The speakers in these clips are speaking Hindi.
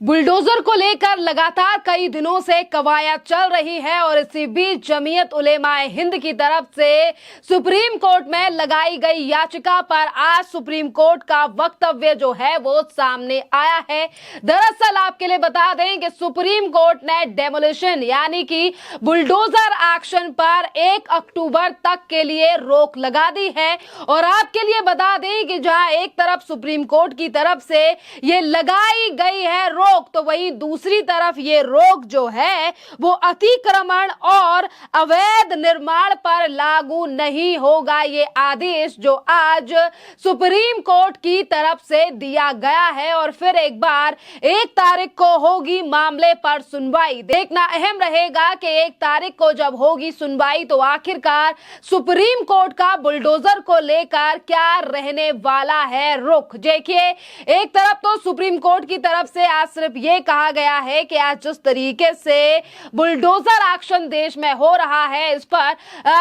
बुलडोजर को लेकर लगातार कई दिनों से कवायद चल रही है और इसी बीच जमीयत उलेमाए हिंद की तरफ से सुप्रीम कोर्ट में लगाई गई याचिका पर आज सुप्रीम कोर्ट का वक्तव्य जो है वो सामने आया है। दरअसल आपके लिए बता दें कि सुप्रीम कोर्ट ने डेमोलिशन यानी कि बुलडोजर एक्शन पर 1 अक्टूबर तक के लिए रोक लगा दी है। और आपके लिए बता दें कि जहां एक तरफ सुप्रीम कोर्ट की तरफ से ये लगाई गई है रोक, तो वहीं दूसरी तरफ ये रोक जो है वो अतिक्रमण और अवैध निर्माण पर लागू नहीं होगा। ये आदेश जो आज सुप्रीम कोर्ट की तरफ से दिया गया है और फिर एक बार 1 तारीख को होगी मामले पर सुनवाई। देखना अहम रहेगा कि 1 तारीख को जब होगी सुनवाई तो आखिरकार सुप्रीम कोर्ट का बुलडोजर को लेकर क्या रहने वाला है रुख। देखिए, एक तरफ तो सुप्रीम कोर्ट की तरफ से आज सिर्फ ये कहा गया है कि आज जिस तरीके से बुलडोजर एक्शन देश में हो रहा है इस पर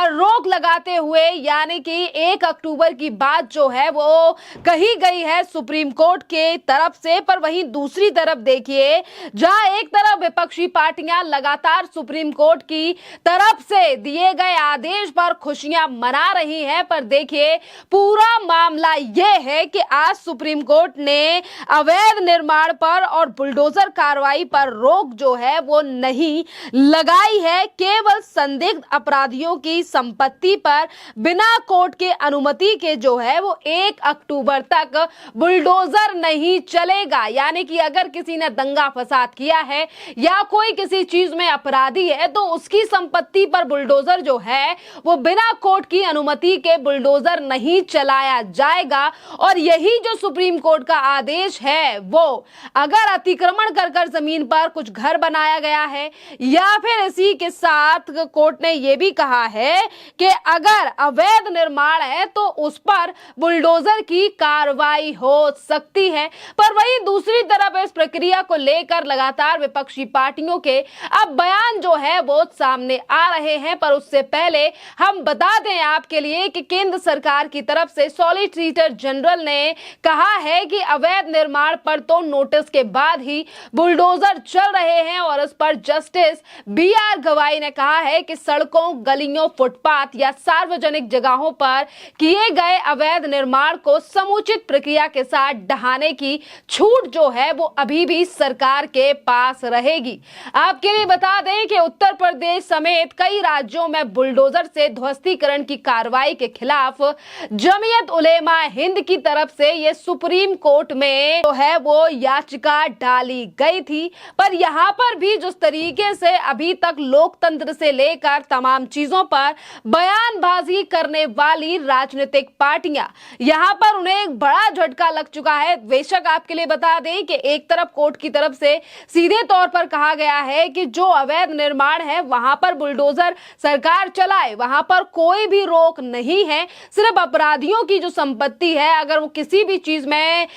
रोक लगाते हुए यानी कि 1 अक्टूबर की बात जो है वो कही गई है सुप्रीम कोर्ट के तरफ से। पर वहीं दूसरी तरफ देखिए, जहां एक तरफ विपक्षी पार्टियां लगातार सुप्रीम कोर्ट की तरफ से दिए गए आदेश पर खुशियां मना रही हैं, पर देखिए पूरा मामला यह है कि आज सुप्रीम कोर्ट ने अवैध निर्माण पर और बुलडोजर कार्रवाई पर रोक जो है वो नहीं लगाई है। केवल संदिग्ध अपराधियों की संपत्ति पर बिना कोर्ट के अनुमति के जो है वो 1 अक्टूबर तक बुलडोजर नहीं चलेगा। यानी कि अगर किसी ने दंगा फसाद किया है या कोई किसी चीज में अपराधी है तो उसकी संपत्ति पर बुलडोजर जो है वो बिना कोर्ट की अनुमति के बुलडोजर नहीं चलाया जाएगा। और यही जो सुप्रीम कोर्ट का आदेश है वो अगर अतिक्रमण कर जमीन पर कुछ घर बनाया गया है या फिर इसी के साथ कोर्ट ने यह भी कहा है कि अगर अवैध निर्माण है तो उस पर बुलडोजर की कार्रवाई हो सकती है। पर वहीं दूसरी तरफ इस प्रक्रिया को लेकर लगातार विपक्षी पार्टियों के अब बयान जो है वो सामने आ रहे हैं। पर उससे पहले हम बता दें आपके लिए कि केंद्र सरकार की तरफ से सॉलिसिटर जनरल ने कहा है कि अवैध निर्माण पर तो नोटिस के बाद ही बुलडोजर चल रहे हैं और इस पर जस्टिस BR गवाई ने कहा है कि सड़कों, गलियों, फुटपाथ या सार्वजनिक जगहों पर किए गए अवैध निर्माण को समुचित प्रक्रिया के साथ ढहाने की छूट जो है वो अभी भी सरकार के पास रहेगी। आपके लिए बता दें कि उत्तर प्रदेश समेत कई राज्यों में बुलडोजर से ध्वस्तीकरण की कार्रवाई के खिलाफ जमीयत उलेमा हिंद की तरफ से ये सुप्रीम कोर्ट में जो है वो याचिका डाली गई थी। पर यहाँ पर भी जिस तरीके से अभी तक लोकतंत्र से लेकर तमाम चीजों पर बयानबाजी करने वाली राजनीतिक पार्टियां, यहाँ पर उन्हें एक बड़ा झटका लग चुका है। बेशक आपके लिए बता दें कि एक तरफ कोर्ट की तरफ से सीधे तौर पर कहा गया है कि जो अवैध निर्माण है वहां पर बुलडोजर सरकार चलाए, वहां पर कोई भी रोक नहीं है। सिर्फ अपराधियों की जो संपत्ति है अगर वो किसी भी चीज में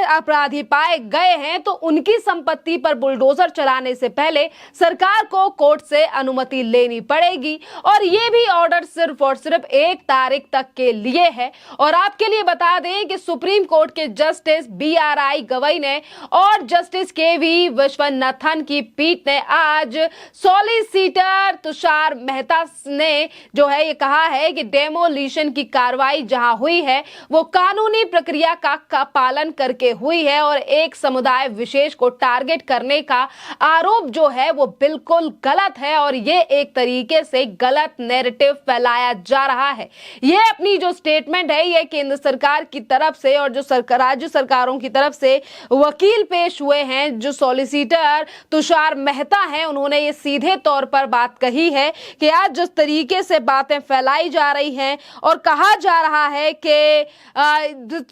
अपराधी पाए गए हैं तो उनकी संपत्ति पर बुलडोजर चलाने से पहले सरकार को कोर्ट से अनुमति लेनी पड़ेगी। और ये भी ऑर्डर सिर्फ और सिर्फ 1 तारीख तक के लिए है। और आपके लिए बता दें कि सुप्रीम कोर्ट के जस्टिस BRI गवई ने और जस्टिस KV विश्वनाथन की पीठ ने आज सॉलिसिटर तुषार मेहता ने जो है ये कहा है कि डेमोलिशन की कार्रवाई जहां हुई है वो कानूनी प्रक्रिया का पालन करके हुई है और एक समुदाय विशेष को टारगेट करने का आरोप जो है वो बिल्कुल गलत है और ये एक तरीके से गलत नैरेटिव फैलाया जा रहा है। ये अपनी जो स्टेटमेंट है ये केंद्र सरकार की तरफ से और जो राज्य सरकारों की तरफ से वकील पेश हुए हैं, जो सॉलिसिटर तुषार मेहता हैं, उन्होंने ये सीधे तौर पर बात कही है कि आज जिस तरीके से बातें फैलाई जा रही हैं और कहा जा रहा है कि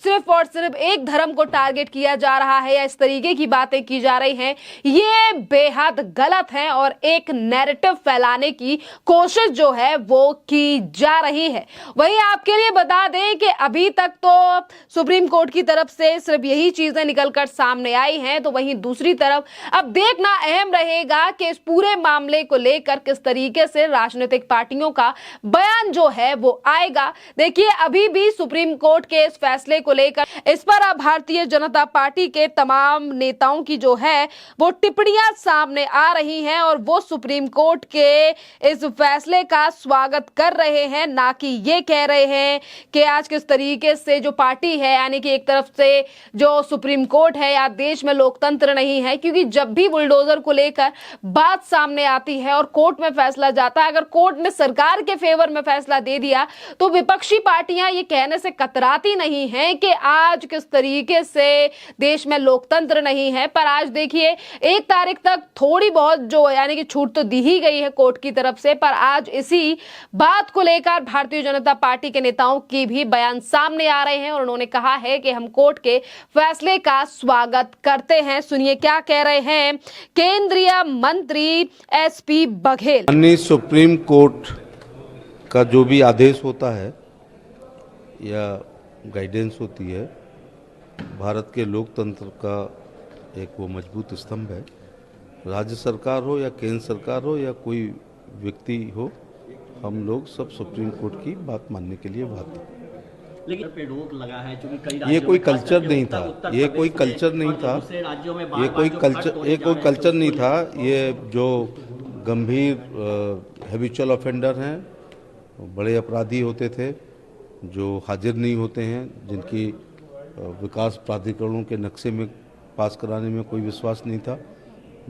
सिर्फ और सिर्फ एक धर्म को टारगेट किया जा रहा है या इस तरीके की बातें की जा रही हैं, ये बेहद गलत है और एक नैरेटिव फैलाने की कोशिश जो है वो की जा रही है। वहीं आपके लिए बता दें कि अभी तक तो सुप्रीम कोर्ट की तरफ से सिर्फ यही चीजें निकलकर सामने आई हैं, तो वहीं दूसरी तरफ अब देखना अहम रहेगा कि इस पूरे मामले को लेकर किस तरीके से राजनीतिक पार्टियों का बयान जो है वो आएगा। देखिए, अभी भी सुप्रीम कोर्ट के इस फैसले को लेकर इस पर अब भारतीय जनता पार्टी के तमाम नेताओं की जो है वो टिप्पणियां सामने आ रही हैं और वो सुप्रीम कोर्ट के इस फैसले का स्वागत कर रहे हैं, ना कि ये कह रहे हैं कि आज किस तरीके से जो पार्टी है, यानी कि एक तरफ से जो सुप्रीम कोर्ट है या देश में लोकतंत्र नहीं है। क्योंकि जब भी बुलडोजर को लेकर बात सामने आती है और कोर्ट में फैसला जाता है, अगर कोर्ट ने सरकार के फेवर में फैसला दे दिया तो विपक्षी पार्टियां ये कहने से कतराती नहीं हैं कि आज किस तरीके से देश में लोकतंत्र नहीं है। पर आज देखिए 1 तारीख तक थोड़ी बहुत जो यानी कि छूट तो दी ही गई है कोर्ट की तरफ से, पर आज इसी बात को लेकर भारतीय जनता पार्टी के नेताओं की भी बयान सामने आ रहे हैं और उन्होंने कहा है कि हम कोर्ट के फैसले का स्वागत करते हैं। सुनिए क्या कह रहे हैं केंद्रीय मंत्री एसपी बघेल। माननीय सुप्रीम कोर्ट का जो भी आदेश होता है या गाइडेंस होती है, भारत के लोकतंत्र का एक वो मजबूत स्तंभ है। राज्य सरकार हो या केंद्र सरकार हो या कोई व्यक्ति हो, हम लोग सब सुप्रीम कोर्ट की बात मानने के लिए बात है। लेकिन पे रोक लगा है क्योंकि कई ये कोई कल्चर नहीं था, ये कोई कल्चर नहीं था, ये कोई कल्चर नहीं था। ये जो गंभीर हैबिचुअल ऑफेंडर हैं, बड़े अपराधी होते थे जो हाजिर नहीं होते हैं, जिनकी विकास प्राधिकरणों के नक्शे में पास कराने में कोई विश्वास नहीं था,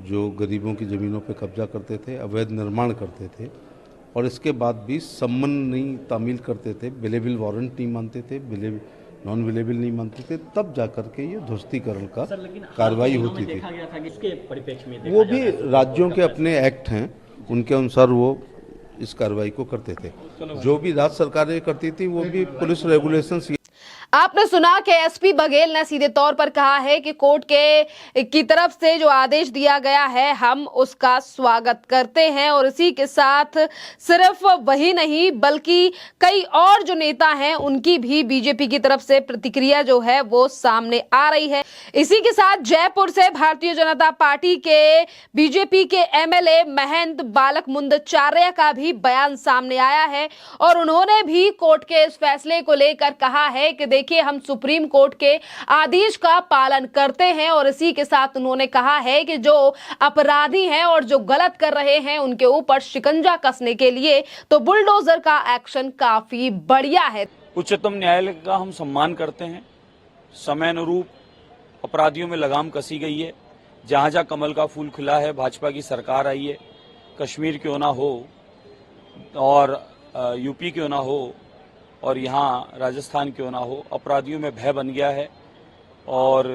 जो गरीबों की ज़मीनों पर कब्जा करते थे, अवैध निर्माण करते थे और इसके बाद भी सम्मन नहीं तामील करते थे, बिलेबल वारंट नहीं मानते थे, नॉन बिलेबल नहीं मानते थे, तब जाकर के ये ध्वस्तीकरण का कार्रवाई होती थी। वो भी राज्यों के अपने एक्ट हैं, उनके अनुसार वो इस कार्रवाई को करते थे। जो भी राज्य सरकारें करती थी वो भी पुलिस रेगुलेशंस। आपने सुना कि एसपी बघेल ने सीधे तौर पर कहा है कि कोर्ट की तरफ से जो आदेश दिया गया है हम उसका स्वागत करते हैं और इसी के साथ सिर्फ वही नहीं बल्कि कई और जो नेता हैं उनकी भी बीजेपी की तरफ से प्रतिक्रिया जो है वो सामने आ रही है। इसी के साथ जयपुर से भारतीय जनता पार्टी के बीजेपी के एमएलए महंत बालक मुंदचार्य का भी बयान सामने आया है और उन्होंने भी कोर्ट के इस फैसले को लेकर कहा है कि देखिए हम सुप्रीम कोर्ट के आदेश का पालन करते हैं और इसी के साथ उन्होंने कहा है कि जो अपराधी हैं और जो गलत कर रहे हैं उनके ऊपर शिकंजा कसने के लिए तो बुलडोजर का एक्शन काफी बढ़िया है। उच्चतम न्यायालय का हम सम्मान करते हैं। समय अनुरूप अपराधियों में लगाम कसी गई है। जहां जहां कमल का फूल खिला है, भाजपा की सरकार आई है, कश्मीर क्यों ना हो और यूपी क्यों ना हो और यहाँ राजस्थान क्यों ना हो, अपराधियों में भय बन गया है और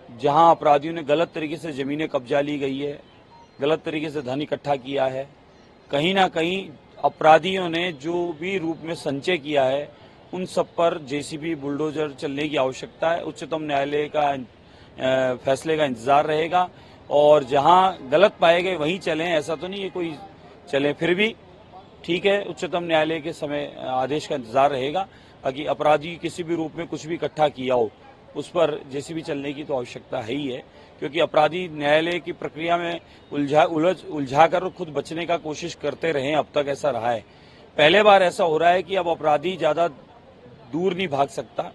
जहाँ अपराधियों ने गलत तरीके से ज़मीनें कब्जा ली गई है, गलत तरीके से धन इकट्ठा किया है, कहीं ना कहीं अपराधियों ने जो भी रूप में संचय किया है उन सब पर जेसीबी बुलडोजर चलने की आवश्यकता है। उच्चतम न्यायालय का फैसले का इंतजार रहेगा और जहाँ गलत पाए गए वहीं चलें, ऐसा तो नहीं है कोई चले, फिर भी ठीक है, उच्चतम न्यायालय के समय आदेश का इंतजार रहेगा। बाकी अपराधी किसी भी रूप में कुछ भी इकट्ठा किया हो उस पर जेसीबी चलने की तो आवश्यकता है ही है, क्योंकि अपराधी न्यायालय की प्रक्रिया में उलझा कर खुद बचने का कोशिश करते रहे। अब तक ऐसा रहा है, पहले बार ऐसा हो रहा है कि अब अपराधी ज्यादा दूर नहीं भाग सकता,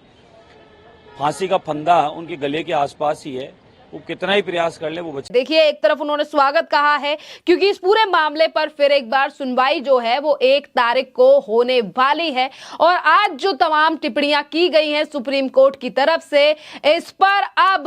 फांसी का फंदा उनके गले के आसपास ही है, वो कितना ही प्रयास कर ले वो बचे। देखिए एक तरफ उन्होंने स्वागत कहा है क्योंकि इस पूरे मामले पर फिर एक बार सुनवाई जो है वो 1 तारीख को होने वाली है और आज जो तमाम टिप्पणियां की गई हैं सुप्रीम कोर्ट की तरफ से, इस पर अब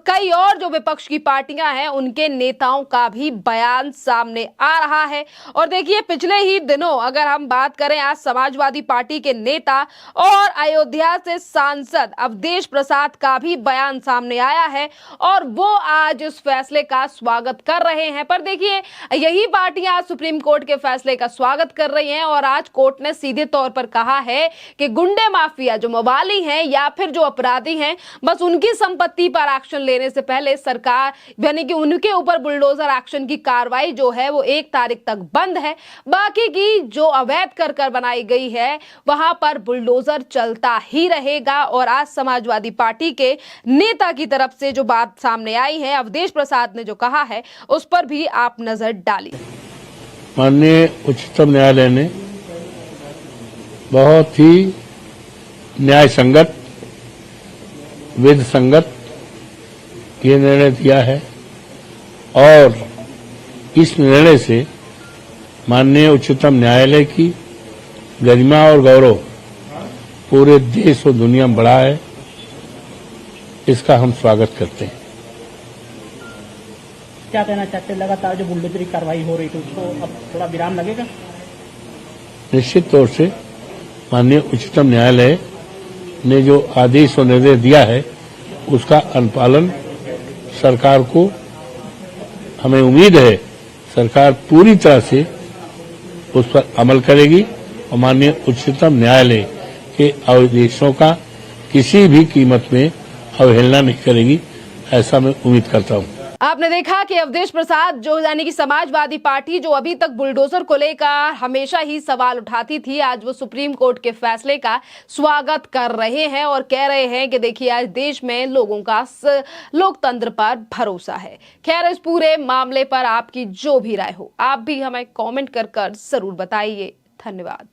कई और जो विपक्ष की पार्टियां हैं उनके नेताओं का भी बयान सामने आ रहा है। और देखिए पिछले ही दिनों अगर हम बात करें, आज समाजवादी पार्टी के नेता और अयोध्या से सांसद अवधेश प्रसाद का भी बयान सामने आया है और वो आज इस फैसले का स्वागत कर रहे हैं। पर देखिए यही पार्टियां आज सुप्रीम कोर्ट के फैसले का स्वागत कर रही हैं और आज कोर्ट ने सीधे तौर पर कहा है कि गुंडे माफिया जो मवाली हैं या फिर जो अपराधी हैं, बस उनकी संपत्ति पर एक्शन लेने से पहले सरकार यानी कि उनके ऊपर बुलडोजर एक्शन की कार्रवाई जो है वो 1 तारीख तक बंद है। बाकी की जो अवैध कर बनाई गई है वहां पर बुलडोजर चलता ही रहेगा। और आज समाजवादी पार्टी के नेता की तरफ से जो बात सामने आई है, अवधेश प्रसाद ने जो कहा है उस पर भी आप नजर डालिए। माननीय उच्चतम न्यायालय ने बहुत ही न्याय संगत, विधि संगत ये निर्णय दिया है और इस निर्णय से माननीय उच्चतम न्यायालय की गरिमा और गौरव पूरे देश और दुनिया में बढ़ा है। इसका हम स्वागत करते हैं। क्या कहना चाहते हैं, लगातार जो बुलडोजरी कार्रवाई हो रही थी उसको अब थोड़ा विराम लगेगा? निश्चित तौर से माननीय उच्चतम न्यायालय ने जो आदेश और निर्देश दिया है उसका अनुपालन सरकार को, हमें उम्मीद है सरकार पूरी तरह से उस पर अमल करेगी और माननीय उच्चतम न्यायालय के आदेशों का किसी भी कीमत में अवहेलना नहीं करेगी, ऐसा मैं उम्मीद करता हूं। आपने देखा कि अवधेश प्रसाद जो यानी कि समाजवादी पार्टी जो अभी तक बुलडोजर को लेकर हमेशा ही सवाल उठाती थी, आज वो सुप्रीम कोर्ट के फैसले का स्वागत कर रहे हैं और कह रहे हैं कि देखिए आज देश में लोगों का लोकतंत्र पर भरोसा है। खैर, इस पूरे मामले पर आपकी जो भी राय हो आप भी हमें कमेंट कर जरूर बताइए। धन्यवाद।